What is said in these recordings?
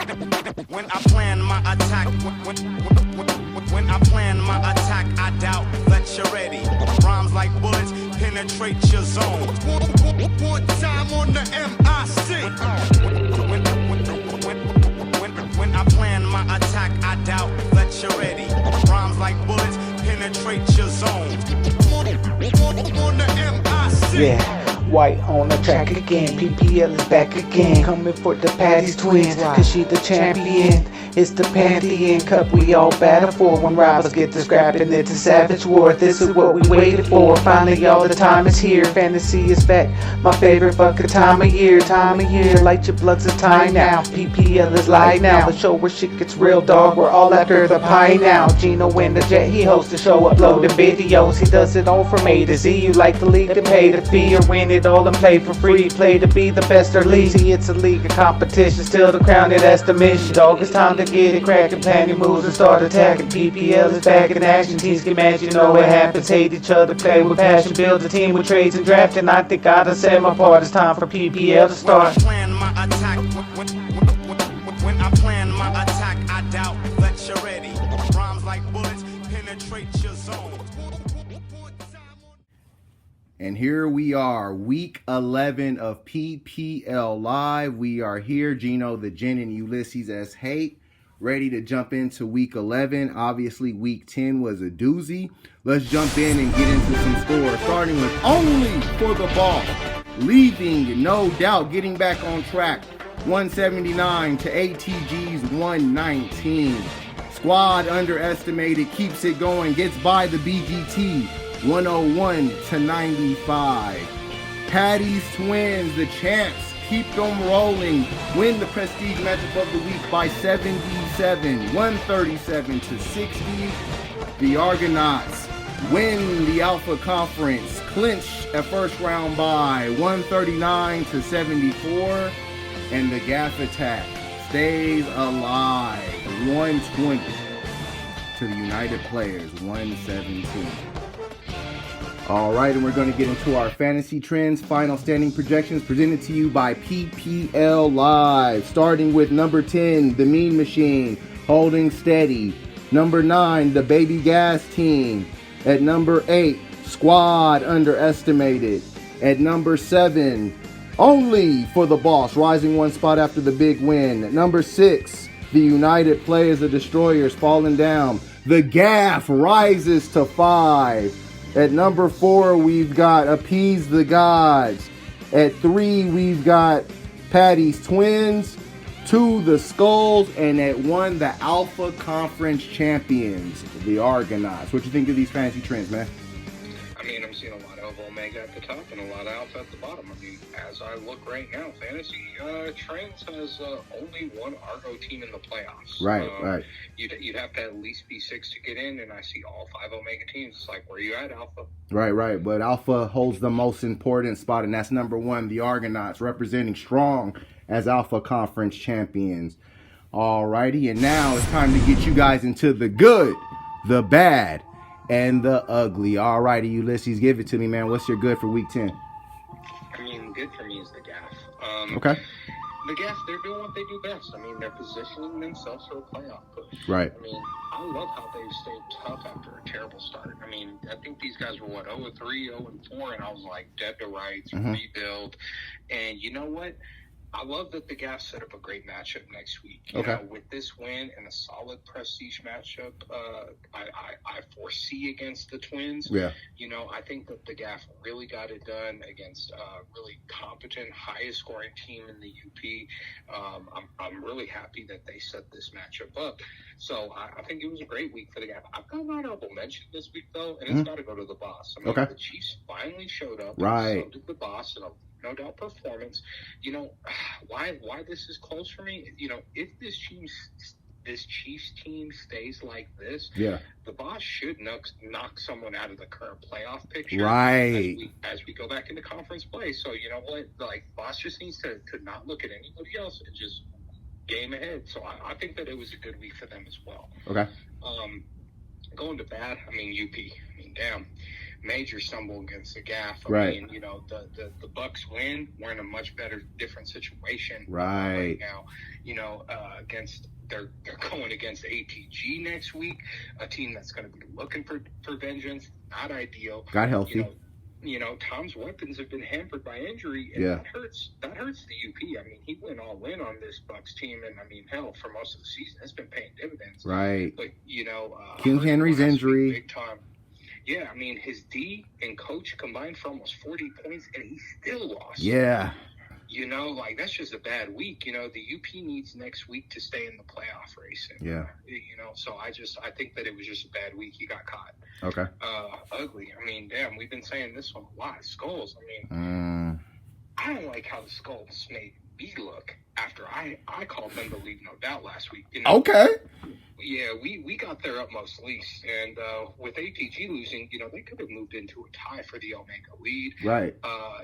When I plan my attack, when I plan my attack, I doubt that you're ready. Rhymes like bullets penetrate your zone. One time on the MIC. When I plan my attack, I doubt that you're ready. Rhymes like bullets penetrate your zone. On the MIC. Yeah. White on the track again, PPL is back again, coming for the Patty's twins, cause she the champion. It's the Pantheon Cup we all battle for. When rivals get to scrapping, it's a savage war. This is what we waited for. Finally, y'all, the time is here. Fantasy is back. My favorite fucking time of year. Light your bloods a tie now. PPL is live now. The show where shit gets real, dog. We're all after the pie now. Geno in the jet, he hosts the show, uploading videos. He does it all from A to Z. You like the league to pay the fee or win it all and play for free. Play to be the best or lazy. It's a league of competition. Still the crown, that's the mission. Dog, it's time to get it cracking, plan your moves and start attacking. PPL is back in action, teams get mad, you know what happens. Hate each other, play with passion, build a team with trades and drafting. I think I done said my part, it's time for PPL to start. When I plan my attack, when I plan my attack, I doubt that you're ready. Rhymes like bullets penetrate your zone. And here we are, week 11 of PPL Live. We are here, Geno, the Gen, and Ulysses as Hate, ready to jump into week 11. Obviously, week 10 was a doozy. Let's jump in and get into some scores, starting with Only for the Ball, leaving, no doubt, getting back on track, 179 to ATG's 119. Squad Underestimated keeps it going, gets by the BGT, 101 to 95. Patty's Twins, the champs, keep them rolling. Win the prestige matchup of the week by 77, 137 to 60. The Argonauts win the Alpha Conference, clinch a first round bye, 139 to 74. And the GAFF attack stays alive, 120 to the United Players, 117. All right, and we're going to get into our fantasy trends, final standing projections presented to you by PPL Live. Starting with number 10, the Mean Machine, holding steady. Number 9, the Baby Gas Team. At number 8, Squad Underestimated. At number 7, Only for the Boss, rising one spot after the big win. At number 6, the United Players, the Destroyers, falling down. The GAFF rises to 5. At number 4, we've got Appease the Gods. At 3, we've got Patty's Twins. 2, the Skulls. And at 1, the Alpha Conference Champions, the Argonauts. What you think of these fantasy trends, man? I mean, I'm seeing a lot of Omega at the top and a lot of Alpha at the bottom. I mean, as I look right now, Fantasy Trends has only one Argo team in the playoffs. Right. You'd have to at least be 6 to get in, and I see all 5 Omega teams. It's like, where you at, Alpha? Right. But Alpha holds the most important spot, and that's number 1, the Argonauts, representing strong as Alpha Conference champions. Alrighty, and now it's time to get you guys into the good, the bad, and the ugly. Alrighty, Ulysses, give it to me, man. What's your good for week 10? I mean, good for me is the GAFF. Okay. The GAFF, they're doing what they do best. I mean, they're positioning themselves for a playoff push. Right. I mean, I love how they've stayed tough after a terrible start. I mean, I think these guys were, 0-3, 0-4, and I was like, dead to rights, rebuild. And you know what? I love that the GAFF set up a great matchup next week. You know, with this win and a solid prestige matchup, I foresee against the Twins. Yeah. You know, I think that the GAFF really got it done against a really competent, highest scoring team in the UP. I'm really happy that they set this matchup up. So I think it was a great week for the GAFF. I've got an honorable mention this week, though, and it's got to go to the boss. I mean, the Chiefs finally showed up. Right. So did the boss, and no doubt performance. You know, why this is close for me? You know, if this Chiefs team stays like this, the boss should knock someone out of the current playoff picture. Right. As we go back into conference play. So you know what? Like, boss just needs to not look at anybody else and just game ahead. So I think that it was a good week for them as well. Okay. Going to bad, I mean, UP. I mean, damn. major stumble against the GAFF. Right. I mean, you know, the Bucks win. We're in a much better, different situation Right now. You know, they're going against ATG next week, a team that's going to be looking for vengeance. Not ideal. Got healthy. You know, Tom's weapons have been hampered by injury, and that hurts the UP. I mean, he went all in on this Bucks team, and I mean, hell, for most of the season, it's been paying dividends. Right. But you know, King Henry's injury, big time. Yeah, I mean, his D and coach combined for almost 40 points, and he still lost. Yeah. You know, like, that's just a bad week. You know, the UP needs next week to stay in the playoff race. And, yeah. You know, so I think that it was just a bad week. He got caught. Okay. Ugly. I mean, damn, we've been saying this one a lot. Skulls. I mean, I don't like how the Skulls made me look after I called them to leave no doubt last week. You know? Okay. Yeah, we got their utmost lease, and with ATG losing, you know, they could have moved into a tie for the Omega lead. Right.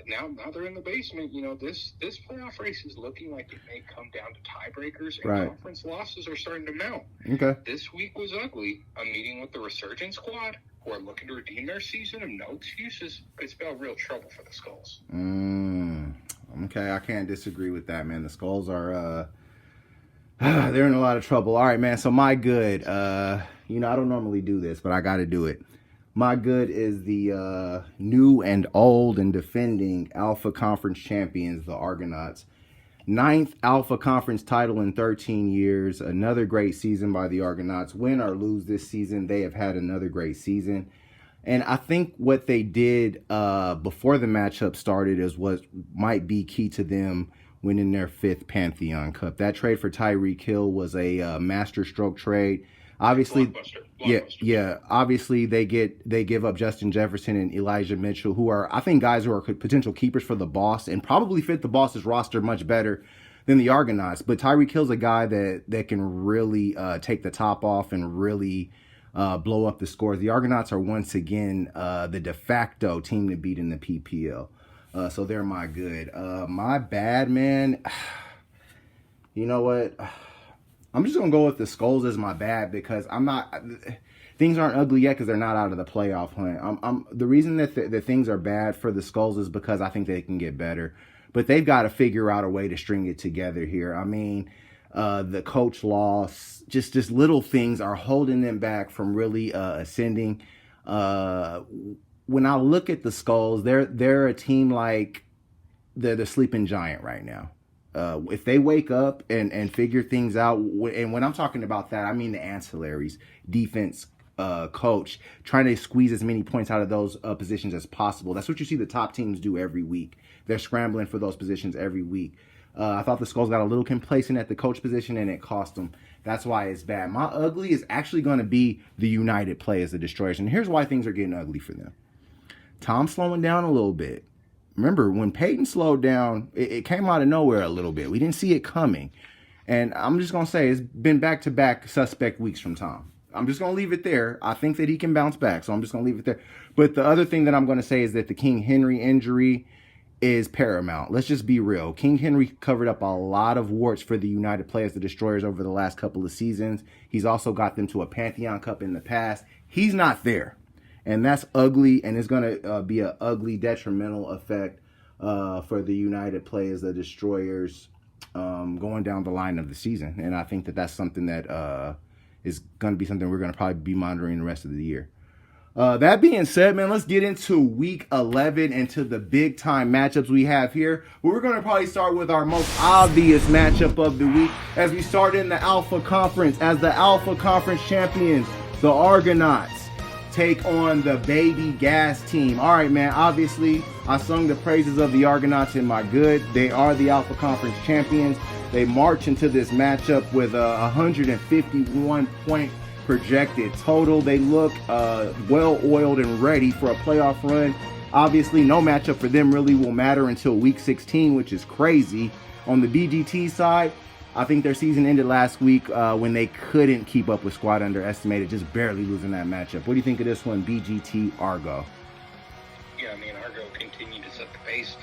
Now they're in the basement. You know, this playoff race is looking like it may come down to tiebreakers, and right. conference losses are starting to mount. Okay. This week was ugly. A meeting with the Resurgent squad, who are looking to redeem their season of no excuses. It spelled real trouble for the Skulls. Okay, I can't disagree with that, man. The Skulls are they're in a lot of trouble. All right, man. So my good, you know, I don't normally do this, but I got to do it. My good is the new and old and defending Alpha Conference champions, the Argonauts. 9th Alpha Conference title in 13 years. Another great season by the Argonauts. Win or lose this season, they have had another great season. And I think what they did before the matchup started is what might be key to them winning their 5th Pantheon Cup. That trade for TYREEK Hill was a master stroke trade. Obviously, Blockbuster. Yeah. Obviously, they give up Justin Jefferson and Elijah Mitchell, who are, I think, guys who are potential keepers for the Boss and probably fit the Boss's roster much better than the Argonauts. But TYREEK Hill's a guy that can really take the top off and really blow up the scores. The Argonauts are once again the de facto team to beat in the PPL. So they're my good. My bad, man. You know what? I'm just going to go with the Skulls as my bad because things aren't ugly yet because they're not out of the playoff hunt. The reason that the things are bad for the Skulls is because I think they can get better. But they've got to figure out a way to string it together here. I mean, the coach loss, just little things are holding them back from really ascending. When I look at the Skulls, they're a team like they're the sleeping giant right now. If they wake up and figure things out, and when I'm talking about that, I mean the ancillaries, defense, coach, trying to squeeze as many points out of those positions as possible. That's what you see the top teams do every week. They're scrambling for those positions every week. I thought the Skulls got a little complacent at the coach position, and it cost them. That's why it's bad. My ugly is actually going to be the United play as the Destroyers, and here's why things are getting ugly for them. Tom slowing down a little bit. Remember, when Peyton slowed down, it came out of nowhere a little bit. We didn't see it coming. And I'm just going to say it's been back-to-back suspect weeks from Tom. I'm just going to leave it there. I think that he can bounce back, so I'm just going to leave it there. But the other thing that I'm going to say is that the King Henry injury is paramount. Let's just be real. King Henry covered up a lot of warts for the United play as the Destroyers over the last couple of seasons. He's also got them to a Pantheon Cup in the past. He's not there. And that's ugly, and it's going to be an ugly, detrimental effect for the United play as the Destroyers going down the line of the season. And I think that that's something that is going to be something we're going to probably be monitoring the rest of the year. That being said, man, let's get into Week 11 and to the big-time matchups we have here. We're going to probably start with our most obvious matchup of the week as we start in the Alpha Conference. As the Alpha Conference champions, the Argonauts take on the Baby Gas team. All right, man, obviously, I sung the praises of the Argonauts in my good. They are the Alpha Conference champions. They march into this matchup with a 151-point projected total. They look well-oiled and ready for a playoff run. Obviously, no matchup for them really will matter until Week 16, which is crazy. On the BGT side, I think their season ended last week when they couldn't keep up with Squad Underestimated, just barely losing that matchup. What do you think of this one, BGT Argo? Yeah, I mean, Argo continued to set the pace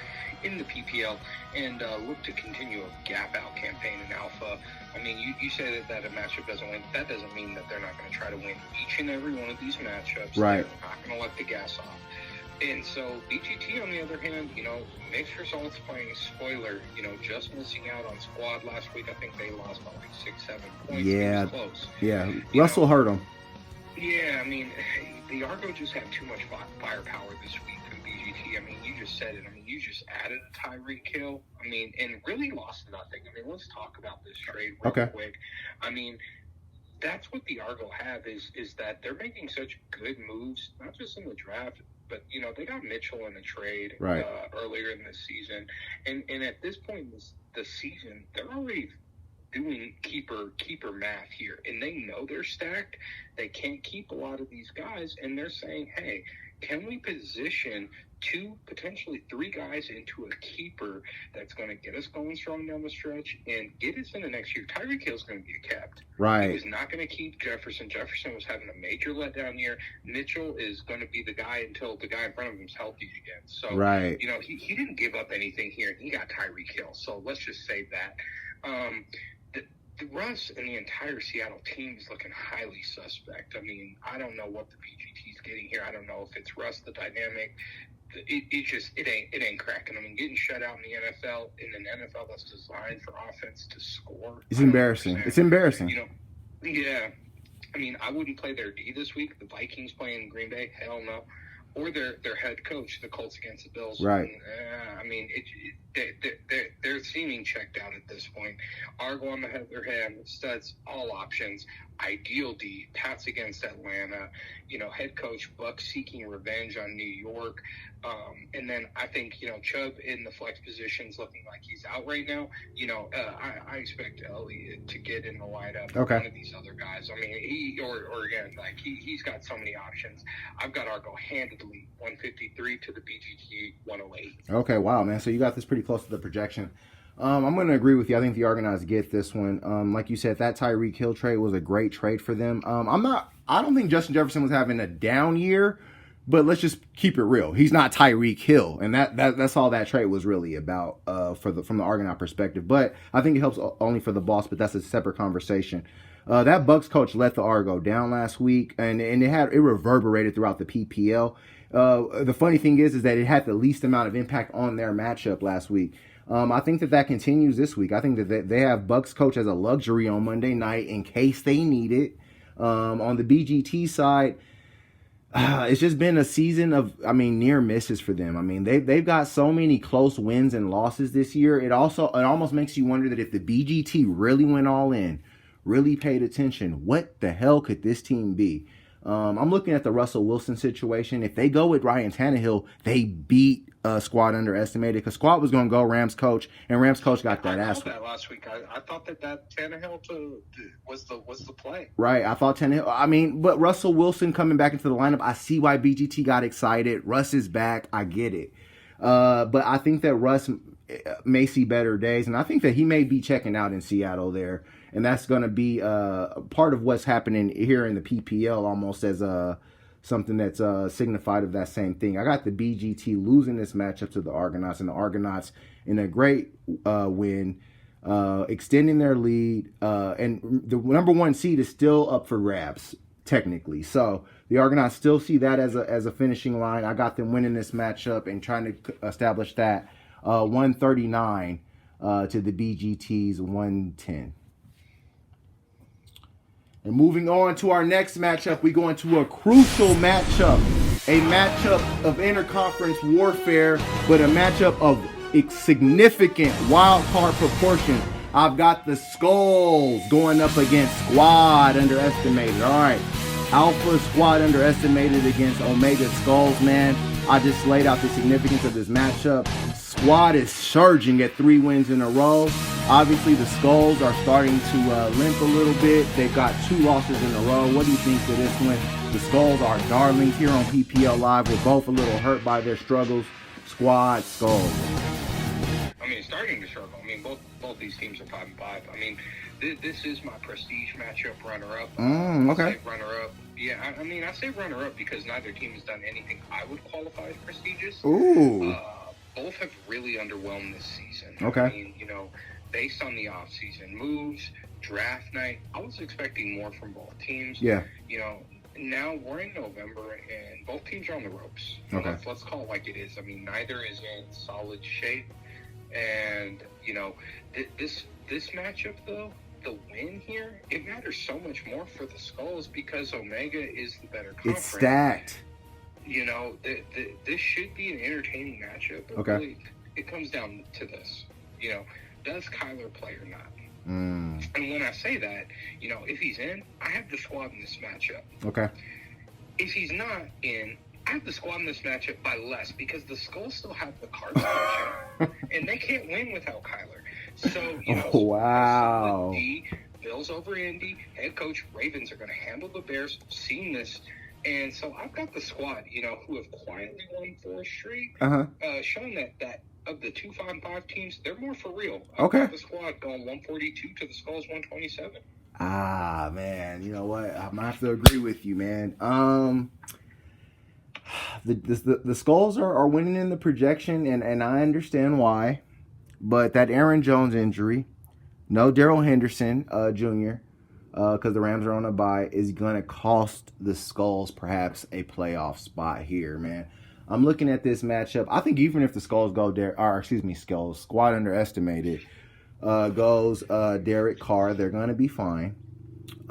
in the PPL and look to continue a gap out campaign in Alpha. I mean, you say that a matchup doesn't win. That doesn't mean that they're not going to try to win each and every one of these matchups. Right. They're not going to let the gas off. And so BGT, on the other hand, mixed results playing spoiler, just missing out on squad last week. I think they lost by like 6-7 points. Yeah. It was close. Yeah. Russell hurt him. Yeah, I mean, the Argo just had too much firepower this week for BGT. I mean, you just said it. I mean, you just added a TYREEK kill. I mean, and really lost nothing. I mean, let's talk about this trade real quick. I mean, that's what the Argo have is that they're making such good moves, not just in the draft, but they got Mitchell in the trade earlier in the season, and at this point in the season, they're already doing keeper math here, and they know they're stacked. They can't keep a lot of these guys, and they're saying, hey, can we position 2, potentially 3 guys into a keeper that's going to get us going strong down the stretch and get us into next year? TYREEK Hill's going to be kept. Right. He was not going to keep Jefferson. Jefferson was having a major letdown year. Mitchell is going to be the guy until the guy in front of him is healthy again. So, he didn't give up anything here. He got TYREEK Hill. So let's just say that. The Russ and the entire Seattle team is looking highly suspect. I mean, I don't know what the BGT's getting here. I don't know if it's Russ, the dynamic. It ain't cracking. I mean, getting shut out in the NFL, in an NFL that's designed for offense to score. It's embarrassing. It's embarrassing. Yeah. I mean, I wouldn't play their D this week. The Vikings playing Green Bay, hell no. Or their head coach, the Colts against the Bills. Right. I mean, they're seeming checked out at this point. Argo on the other hand, studs, all options. Ideal D, Pats against Atlanta. Head coach Buck seeking revenge on New York. And then I think, Chubb in the flex positions looking like he's out right now. I expect Elliott to get in the lineup. Okay. One of these other guys. I mean, he's got so many options. I've got Argo handedly 153 to the BGT 108. Okay, wow, man. So you got this pretty close to the projection. I'm going to agree with you. I think the Argonauts get this one. Like you said, that TYREEK Hill trade was a great trade for them. I don't think Justin Jefferson was having a down year, but let's just keep it real. He's not TYREEK Hill, and that's all that trade was really about from the Argonaut perspective. But I think it helps only for the boss, but that's a separate conversation. That Bucks coach let the Argo down last week, and it reverberated throughout the PPL. The funny thing is that it had the least amount of impact on their matchup last week. I think that continues this week. I think that they have Bucks coach as a luxury on Monday night in case they need it. On the BGT side, it's just been a season of, near misses for them. I mean, they've got so many close wins and losses this year. It almost makes you wonder that if the BGT really went all in, really paid attention, what the hell could this team be? I'm looking at the Russell Wilson situation. If they go with Ryan Tannehill, they beat Squad underestimated, because Squad was going to go Rams coach, and Rams coach got that ass. I thought that last week. I thought that Tannehill was the play. Right. I thought Tannehill. But Russell Wilson coming back into the lineup, I see why BGT got excited. Russ is back. I get it. But I think that Russ may see better days, and I think that he may be checking out in Seattle there. And that's going to be part of what's happening here in the PPL, almost as something that's signified of that same thing. I got the BGT losing this matchup to the Argonauts, and the Argonauts in a great win, extending their lead. And the number 1 seed is still up for grabs, technically. So the Argonauts still see that as a finishing line. I got them winning this matchup and trying to establish that 139 to the BGT's 110. And moving on to our next matchup, we go into a crucial matchup. A matchup of interconference warfare, but a matchup of significant wild card proportion. I've got the Skulls going up against Squad underestimated. All right, Alpha Squad underestimated against Omega Skulls, man. I just laid out the significance of this matchup. Squad is surging at 3 wins in a row. Obviously, the Skulls are starting to limp a little bit. They've got 2 losses in a row. What do you think for this one? The Skulls are darlings here on PPL Live. We're both a little hurt by their struggles. Squad, Skulls. Starting to struggle. Both these teams are 5-5. This is my prestige matchup runner-up. Okay. Runner-up. Yeah, I say runner-up because neither team has done anything I would qualify as prestigious. Ooh. both have really underwhelmed this season. Okay. I mean, you know, based on the offseason moves, draft night, I was expecting more from both teams. Yeah. You know, now we're in November and both teams are on the ropes. Okay. Let's call it like it is. I mean, neither is in solid shape. And, you know, this matchup, though, the win here, it matters so much more for the Skulls because Omega is the better conference. It's stacked. You know, this should be an entertaining matchup. But really, it comes down to this. You know, does Kyler play or not? And when I say that, you know, if he's in, I have the squad in this matchup. Okay. If he's not in, I have the squad in this matchup by less because the Skulls still have the cards matchup, and they can't win without Kyler. So, you know, wow. D, Bills over Indy, head coach, Ravens are going to handle the Bears, seen this. And so I've got the squad, you know, who have quietly won 4 straight, showing that of the 2-5-5 teams, they're more for real. I've got the squad going 142 to the Skulls 127. Ah, man, you know what? I might have to agree with you, man. The Skulls are winning in the projection, and I understand why. But that Aaron Jones injury, no Darrell Henderson Jr., because the Rams are on a bye, is going to cost the Skulls perhaps a playoff spot here, man. I'm looking at this matchup. I think even if the Skulls go Skulls, squad underestimated, goes Derek Carr, they're going to be fine.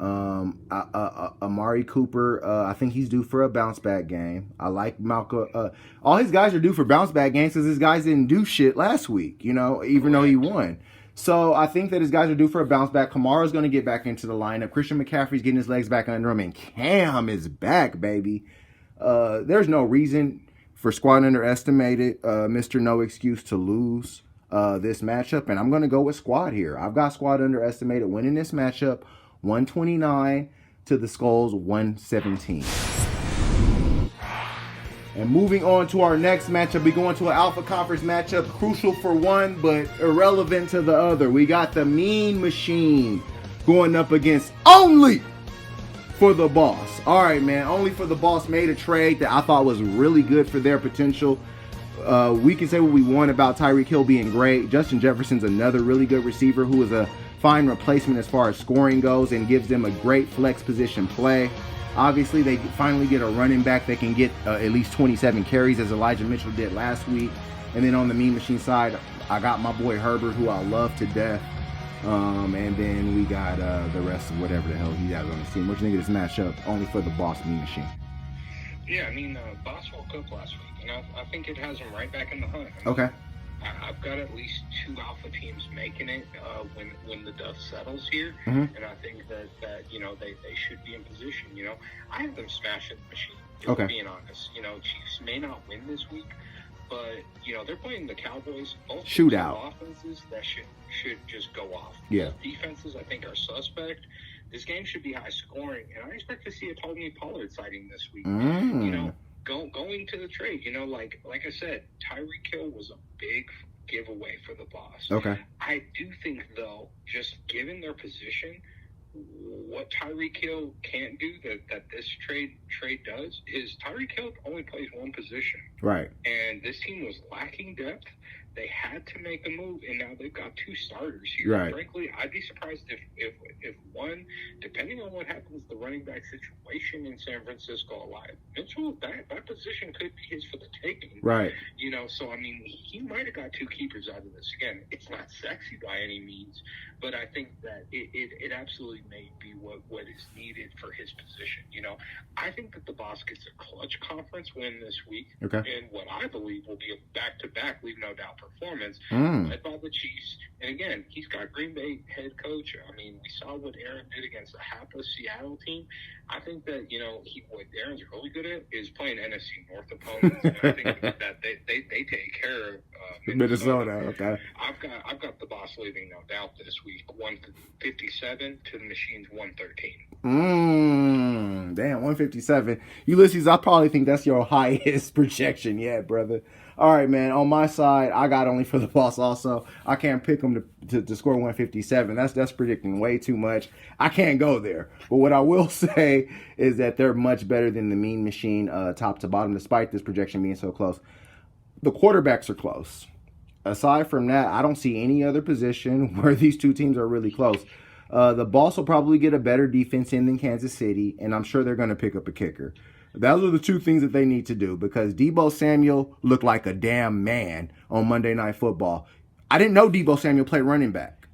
Amari Cooper, I think he's due for a bounce back game. I like Malcolm. All his guys are due for bounce back games because his guys didn't do shit last week, you know, even though he won. So I think that his guys are due for a bounce back. Kamara's going to get back into the lineup. Christian McCaffrey's getting his legs back under him, and Cam is back, baby. There's no reason for squad underestimated, Mr. No Excuse to lose this matchup, and I'm going to go with squad here. I've got squad underestimated winning this matchup 129 to the Skulls 117. And moving on to our next matchup, we go into an Alpha Conference matchup, crucial for one, but irrelevant to the other. We got the Mean Machine going up against Only for the Boss. All right, man, Only for the Boss made a trade that I thought was really good for their potential. We can say what we want about Tyreek Hill being great. Justin Jefferson's another really good receiver who is a fine replacement as far as scoring goes and gives them a great flex position play. Obviously, they finally get a running back that can get at least 27 carries, as Elijah Mitchell did last week. And then on the Mean Machine side, I got my boy Herbert, who I love to death. And then we got the rest of whatever the hell he has on the team. What do you think of this matchup? Only for the Boss Mean Machine. Yeah, I mean, Boss woke up last week, and I think it has him right back in the hunt. I mean, okay. I've got at least 2 alpha teams making it when the dust settles here, and I think that you know they should be in position. You know, I have them smashing the machine. Okay. Being honest, you know, Chiefs may not win this week, but you know they're playing the Cowboys. Both shootout offenses that should just go off. Yeah. Defenses I think are suspect. This game should be high scoring, and I expect to see a Tony Pollard sighting this week. You know. Going to the trade, you know, like I said, Tyreek Hill was a big giveaway for the Boss. Okay. I do think, though, just given their position, what Tyreek Hill can't do that this trade does is Tyreek Hill only plays one position. Right. And this team was lacking depth. They had to make a move, and now they've got 2 starters here. Right. Frankly, I'd be surprised if one, depending on what happens, the running back situation in San Francisco alive. Mitchell, that position could be his for the taking. Right. You know, so, I mean, he might have got 2 keepers out of this. Again, it's not sexy by any means, but I think that it absolutely may be what is needed for his position. You know, I think that the Boss gets a clutch conference win this week. Okay. And what I believe will be a back-to-back, leave no doubt, performance led by the Chiefs. And again, he's got Green Bay head coach. I mean, we saw what Aaron did against the hapless Seattle team. I think that, you know, what Aaron's really good at is playing NFC North opponents. And I think that they take care of Minnesota. Okay. I've got the Boss leaving no doubt this week. 157 to the Machine's 113. Damn, 157. Ulysses, I probably think that's your highest projection yet, brother. All right, man. On my side, I got Only for the Boss also. I can't pick them to score 157. That's predicting way too much. I can't go there. But what I will say is that they're much better than the Mean Machine top to bottom, despite this projection being so close. The quarterbacks are close. Aside from that, I don't see any other position where these two teams are really close. The Boss will probably get a better defense in than Kansas City, and I'm sure they're going to pick up a kicker. Those are the two things that they need to do, because Deebo Samuel looked like a damn man on Monday Night Football. I didn't know Deebo Samuel played running back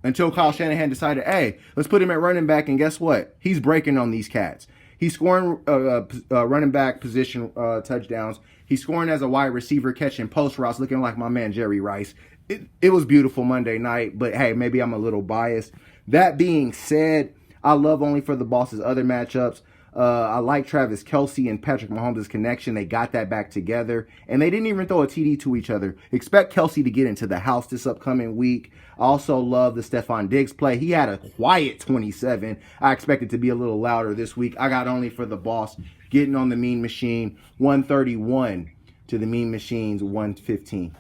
until Kyle Shanahan decided, hey, let's put him at running back, and guess what? He's breaking on these cats. He's scoring running back position touchdowns. He's scoring as a wide receiver, catching post routes, looking like my man Jerry Rice. It was beautiful Monday night, but hey, maybe I'm a little biased. That being said, I love only for the Boss's other matchups. I like Travis Kelce and Patrick Mahomes' connection. They got that back together, and they didn't even throw a TD to each other. Expect Kelce to get into the house this upcoming week. I also love the Stephon Diggs play. He had a quiet 27. I expect it to be a little louder this week. I got only for the Boss getting on the Mean Machine, 131 to the Mean Machine's 115.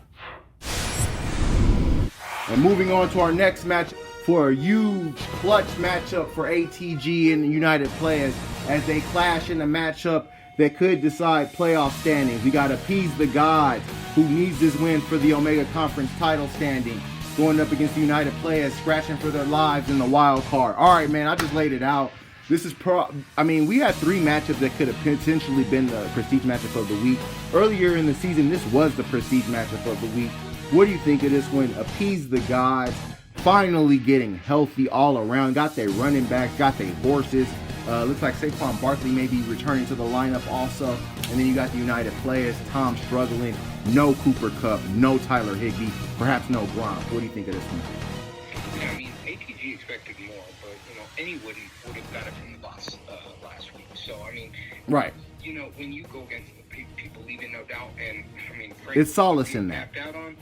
And moving on to our next match for a huge clutch matchup for ATG and the United players as they clash in a matchup that could decide playoff standings. We got Appease the Gods, who needs this win for the Omega Conference title standing, going up against the United players, scratching for their lives in the wild card. All right, man, I just laid it out. This is we had three matchups that could have potentially been the prestige matchup of the week. Earlier in the season, this was the prestige matchup of the week. What do you think of this one? Appease the Gods, finally getting healthy all around. Got their running backs, got their horses. Looks like Saquon Barkley may be returning to the lineup also. And then you got the United players, Tom struggling. No Cooper Kupp, no Tyler Higbee, perhaps no Gronk. What do you think of this one? Yeah, I mean, ATG expected more, but, anybody would have got it from the Boss last week. So, I mean, right. When you go against people leaving no doubt, and, it's solace in that. Out on,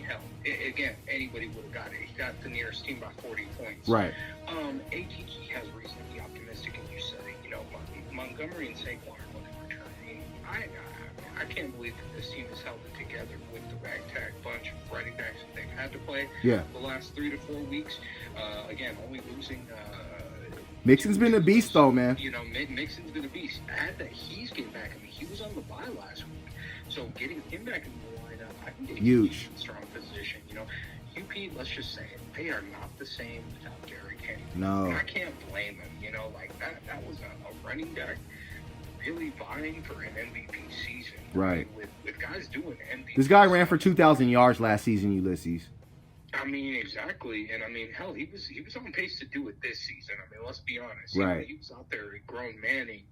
hell, again, anybody would have got it. He got the nearest team by 40 points. Right. ATG has reason to be optimistic, and you said it. Montgomery and Saquon are going to return. I can't believe that this team has held it together with the ragtag bunch of running backs that they've had to play the last 3 to 4 weeks. Again, only losing. Mixon's been a beast, though, man. Mixon's been a beast. Add that he's getting back. He was on the bye last week, so getting him back in the lineup, I think huge. Strong position. UP, let's just say it, they are not the same without Derrick Henry. No. And I can't blame them. That was a running back really vying for an MVP season. Right. With guys doing MVP. This guy ran for 2,000 yards last season, Ulysses. Exactly. And, hell, he was on pace to do it this season. Let's be honest. Right. He was out there grown manning.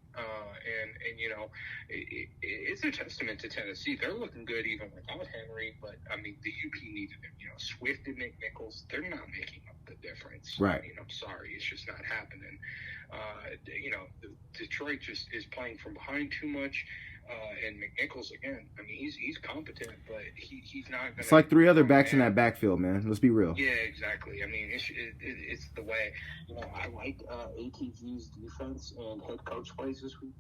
It's a testament to Tennessee. They're looking good even without Henry, but, the UP needed him. Swift and McNichols, they're not making up the difference. Right. I'm sorry. It's just not happening. Detroit just is playing from behind too much. And McNichols, again, he's competent, but he's not going to... It's like three other backs in that backfield, man. Let's be real. Yeah, exactly. It's the way. I like ATG's defense and head coach plays this week.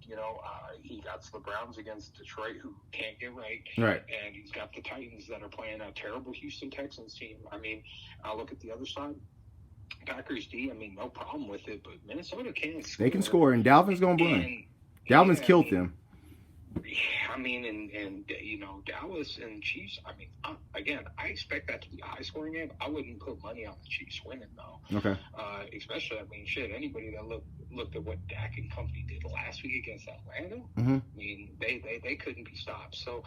He got the Browns against Detroit, who can't get right. Right. And he's got the Titans that are playing a terrible Houston Texans team. I look at the other side. Packers D, no problem with it, but Minnesota can score. They can score, and Dalvin's going to run. Dalvin's killed them. Dallas and Chiefs, again, I expect that to be a high-scoring game. I wouldn't put money on the Chiefs winning, though. Okay. Especially, anybody that looked at what Dak and company did last week against Atlanta, mm-hmm. They couldn't be stopped. So,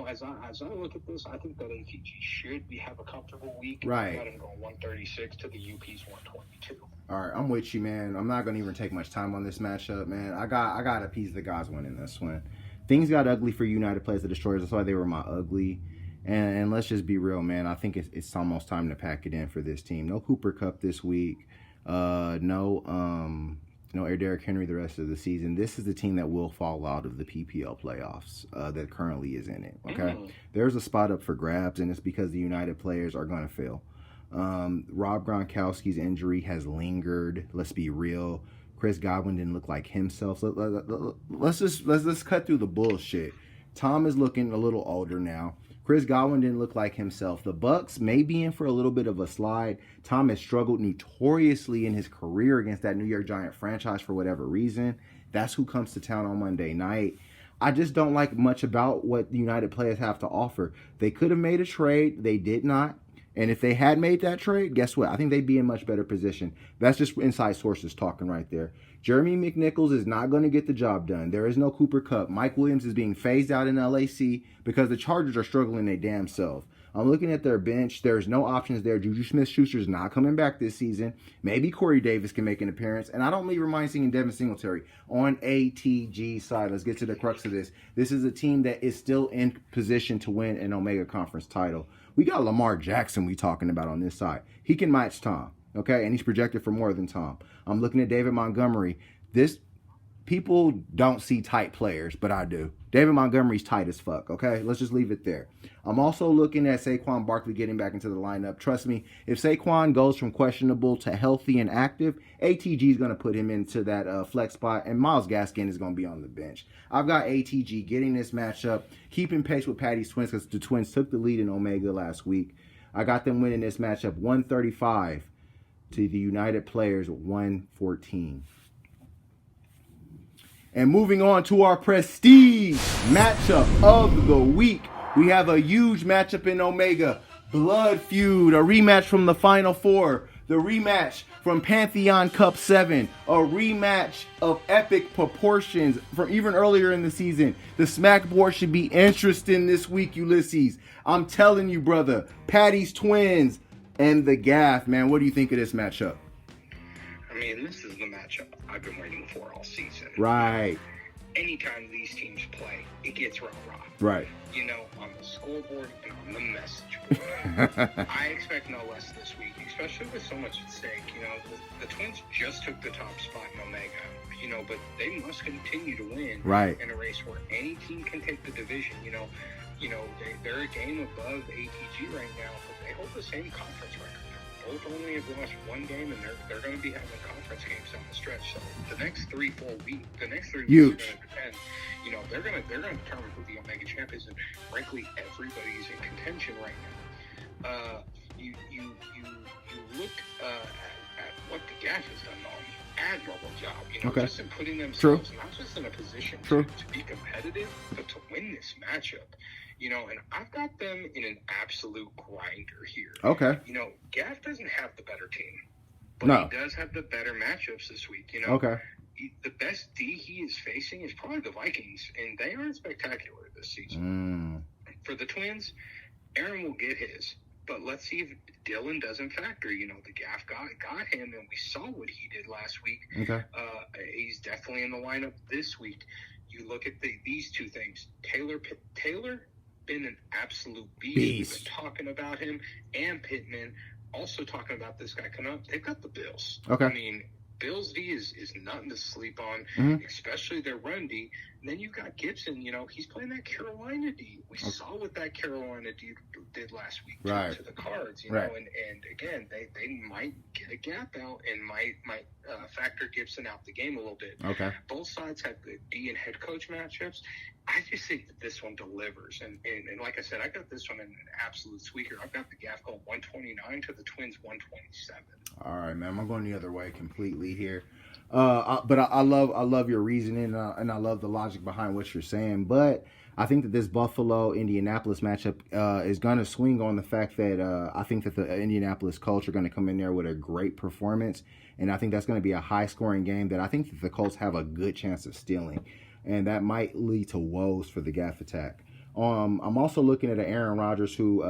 as I look at this, I think that ATG should have a comfortable week. Right. I got him going 136 to the UP's 122. All right, I'm with you, man. I'm not going to even take much time on this matchup, man. I got Appease the Gods winning this one. Things got ugly for United players, the Destroyers. That's why they were my ugly. And let's just be real, man. I think it's almost time to pack it in for this team. No Cooper Kupp this week. No Derrick Henry the rest of the season. This is the team that will fall out of the PPL playoffs that currently is in it. Okay, There's a spot up for grabs, and it's because the United players are going to fail. Rob Gronkowski's injury has lingered. Let's be real. Chris Godwin didn't look like himself. So let's cut through the bullshit. Tom is looking a little older now. Chris Godwin didn't look like himself. The Bucks may be in for a little bit of a slide. Tom has struggled notoriously in his career against that New York Giant franchise for whatever reason. That's who comes to town on Monday night. I just don't like much about what the United players have to offer. They could have made a trade. They did not. And if they had made that trade, guess what? I think they'd be in much better position. That's just inside sources talking right there. Jeremy McNichols is not going to get the job done. There is no Cooper Kupp. Mike Williams is being phased out in LAC because the Chargers are struggling their damn self. I'm looking at their bench. There's no options there. Juju Smith-Schuster is not coming back this season. Maybe Corey Davis can make an appearance. And I don't even mind seeing Devin Singletary on ATG side. Let's get to the crux of this. This is a team that is still in position to win an Omega Conference title. We got Lamar Jackson we talking about on this side. He can match Tom, okay? And he's projected for more than Tom. I'm looking at David Montgomery. People don't see tight players, but I do. David Montgomery's tight as fuck, okay? Let's just leave it there. I'm also looking at Saquon Barkley getting back into the lineup. Trust me, if Saquon goes from questionable to healthy and active, ATG is going to put him into that flex spot, and Myles Gaskin is going to be on the bench. I've got ATG getting this matchup, keeping pace with Patty's Twins because the Twins took the lead in Omega last week. I got them winning this matchup 135 to the United players 114. And moving on to our prestige matchup of the week. We have a huge matchup in Omega. Blood Feud, a rematch from the Final Four. The rematch from Pantheon Cup 7. A rematch of epic proportions from even earlier in the season. The Smack Board should be interesting this week, Ulysses. I'm telling you, brother. Patty's Twins and the GAFF, man. What do you think of this matchup? I mean, this is the matchup I've been waiting for all season. Right. Anytime these teams play, it gets rah-rah. Right. You know, on the scoreboard and on the message board. I expect no less this week, especially with so much at stake. You know, the Twins just took the top spot in Omega, you know, but they must continue to win in a race where any team can take the division. You know, they're a game above ATG right now, but they hold the same conference record. Both only have lost one game, and they're going to be having conference games down the stretch. So the next 3-4 weeks, are going to depend. You know, they're going to determine who the Omega champ is, and frankly, everybody's in contention right now. You look at what the GAFF has done on admirable job. You know, just in putting themselves not just in a position to be competitive, but to win this matchup. You know, and I've got them in an absolute grinder here. Okay. You know, GAFF doesn't have the better team, but he does have the better matchups this week. You know, the best D he is facing is probably the Vikings, and they aren't spectacular this season. For the Twins, Aaron will get his, but let's see if Dylan doesn't factor. You know, the GAFF got him, and we saw what he did last week. He's definitely in the lineup this week. You look at these two things. Taylor been an absolute beast. We've been talking about him, and Pittman also talking about this guy coming up. They've got the Bills. I mean, Bills D is nothing to sleep on, especially their run D. And then you've got Gibson. You know, he's playing that Carolina D. We saw what that Carolina D did last week to the Cards. You know, and again, they might get a gap out and might factor Gibson out the game a little bit. Both sides have the D and head coach matchups. I just think that this one delivers. And like I said, I got this one in an absolute squeaker. I've got the GAFF going 129 to the Twins 127. All right, man. I'm going the other way completely here. But I love your reasoning, and I love the logic behind what you're saying. But I think that this Buffalo-Indianapolis matchup is going to swing on the fact that I think that the Indianapolis Colts are going to come in there with a great performance. And I think that's going to be a high-scoring game that I think that the Colts have a good chance of stealing. And that might lead to woes for the GAFF attack. I'm also looking at an Aaron Rodgers who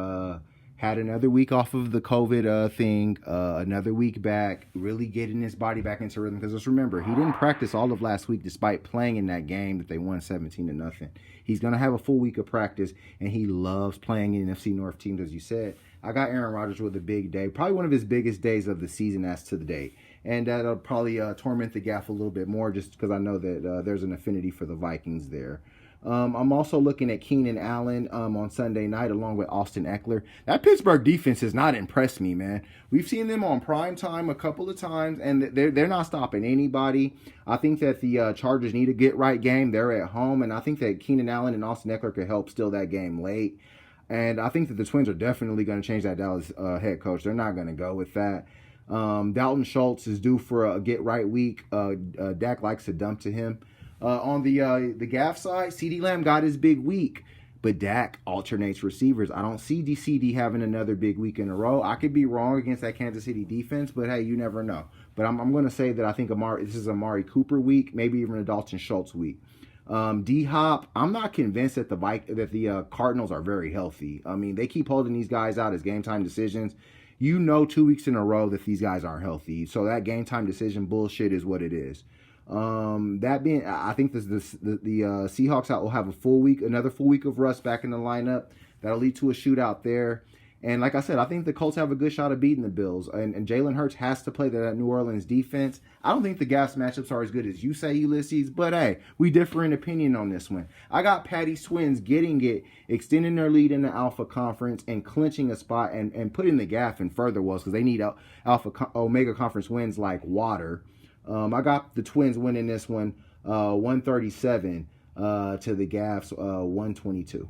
had another week off of the COVID thing, another week back, really getting his body back into rhythm. Because just remember, he didn't practice all of last week despite playing in that game that they won 17-0. He's going to have a full week of practice, and he loves playing in NFC North teams, as you said. I got Aaron Rodgers with a big day, probably one of his biggest days of the season as to the date. And that'll probably torment the GAFF a little bit more just because I know that there's an affinity for the Vikings there. I'm also looking at Keenan Allen on Sunday night along with Austin Eckler. That Pittsburgh defense has not impressed me, man. We've seen them on prime time a couple of times, and they're not stopping anybody. I think that the Chargers need a get-right game. They're at home, and I think that Keenan Allen and Austin Eckler could help steal that game late. And I think that the Twins are definitely going to change that Dallas head coach. They're not going to go with that. Dalton Schultz is due for a get-right week. Dak likes to dump to him. On the GAFF side, CeeDee Lamb got his big week, but Dak alternates receivers. I don't see CD having another big week in a row. I could be wrong against that Kansas City defense, but hey, you never know. But I'm going to say that I think this is Amari Cooper week, maybe even a Dalton Schultz week. D-Hop, I'm not convinced that the Cardinals are very healthy. I mean, they keep holding these guys out as game time decisions. You know 2 weeks in a row that these guys aren't healthy. So that game time decision bullshit is what it is. That being, I think the Seahawks will have another full week of rust back in the lineup. That'll lead to a shootout there. And like I said, I think the Colts have a good shot of beating the Bills. And Jalen Hurts has to play that New Orleans defense. I don't think the Gaff's matchups are as good as you say, Ulysses. But hey, we differ in opinion on this one. I got Patty's Twins getting it, extending their lead in the Alpha Conference, and clinching a spot and putting the Gaff in further woes because they need Omega Conference wins like water. I got the Twins winning this one 137 to the Gaff's 122.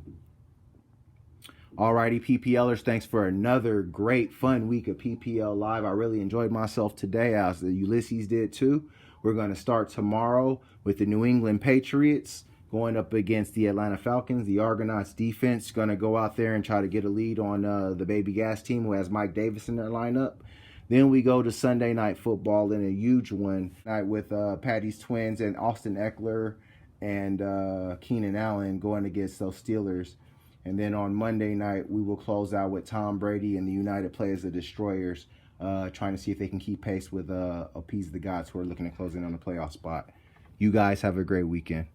Alrighty, PPLers, thanks for another great, fun week of PPL Live. I really enjoyed myself today, as the Ulysses did too. We're going to start tomorrow with the New England Patriots going up against the Atlanta Falcons. The Argonauts defense going to go out there and try to get a lead on the Baby Gas team, who has Mike Davis in their lineup. Then we go to Sunday Night Football in a huge one with Patty's Twins and Austin Eckler and Keenan Allen going against those Steelers. And then on Monday night, we will close out with Tom Brady and the United Players, the Destroyers, trying to see if they can keep pace with Appease the Gods, who are looking at closing on the playoff spot. You guys have a great weekend.